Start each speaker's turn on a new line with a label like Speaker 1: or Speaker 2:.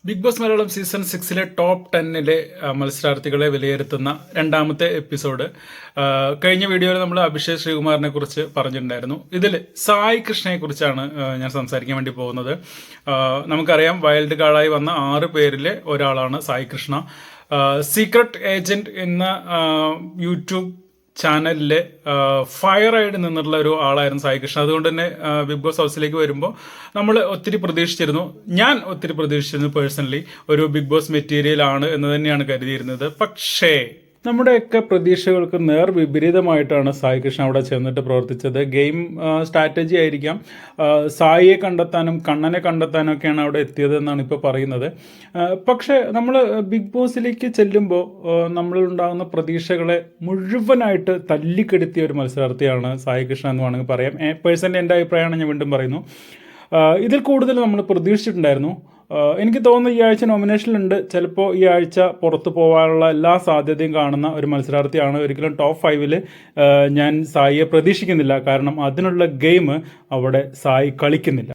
Speaker 1: Big Boss Malayalam season 6 top 10 മത്സരാർത്ഥികളെ വിലയിരുത്തുന്ന രണ്ടാമത്തെ എപ്പിസോഡ്. കഴിഞ്ഞ വീഡിയോയിൽ നമ്മൾ അഭിഷേക് ശ്രീകുമാറിനെ കുറിച്ച് പറഞ്ഞിട്ടുണ്ടായിരുന്നു. ഇതിൽ സായി കൃഷ്ണയെ കുറിച്ചാണ് ഞാൻ സംസാരിക്കാൻ വേണ്ടി പോകുന്നത്. നമുക്കറിയാം, വൈൽഡ് കാർഡായി വന്ന 6 പേരിലെ ഒരാളാണ് സായി കൃഷ്ണ. സീക്രട്ട് ഏജന്റ് എന്ന യൂട്യൂബ് ചാനലിലെ ഫയറായിട്ട് നിന്നിട്ടുള്ള ഒരു ആളായിരുന്നു സായി കൃഷ്ണ. അതുകൊണ്ട് തന്നെ ബിഗ് ബോസ് ഹൗസിലേക്ക് വരുമ്പോൾ നമ്മൾ ഒത്തിരി പ്രതീക്ഷിച്ചിരുന്നു. ഞാൻ ഒത്തിരി പ്രതീക്ഷിച്ചിരുന്നു പേഴ്സണലി. ഒരു ബിഗ് ബോസ് മെറ്റീരിയൽ ആണ് എന്ന് തന്നെയാണ് കരുതിയിരുന്നത്. പക്ഷേ നമ്മുടെയൊക്കെ പ്രതീക്ഷകൾക്ക് നേർ വിപരീതമായിട്ടാണ് സായി കൃഷ്ണ അവിടെ ചെന്നിട്ട് പ്രവർത്തിച്ചത്. ഗെയിം സ്ട്രാറ്റജി ആയിരിക്കാം, സായിയെ കണ്ടെത്താനും കണ്ണനെ കണ്ടെത്താനും ഒക്കെയാണ് അവിടെ എത്തിയത് എന്നാണ് ഇപ്പോൾ പറയുന്നത്. പക്ഷേ നമ്മൾ ബിഗ് ബോസിലേക്ക് ചെല്ലുമ്പോൾ നമ്മളുണ്ടാകുന്ന പ്രതീക്ഷകളെ മുഴുവനായിട്ട് തല്ലിക്കെടുത്തിയ ഒരു മത്സരാർത്ഥിയാണ് സായി കൃഷ്ണ എന്ന് വേണമെങ്കിൽ പറയാം. പേഴ്സണലി എൻ്റെ അഭിപ്രായമാണ് ഞാൻ വീണ്ടും പറയുന്നു. ഇതിൽ കൂടുതൽ നമ്മൾ പ്രതീക്ഷിച്ചിട്ടുണ്ടായിരുന്നു. എനിക്ക് തോന്നുന്നു ഈ ആഴ്ച നോമിനേഷനിലുണ്ട്. ചിലപ്പോൾ ഈ ആഴ്ച പുറത്തു പോകാനുള്ള എല്ലാ സാധ്യതയും കാണുന്ന ഒരു മത്സരാർത്ഥിയാണ്. ഒരിക്കലും ടോപ്പ് 5 ഞാൻ സായിയെ പ്രതീക്ഷിക്കുന്നില്ല. കാരണം അതിനുള്ള ഗെയിം അവിടെ സായി കളിക്കുന്നില്ല.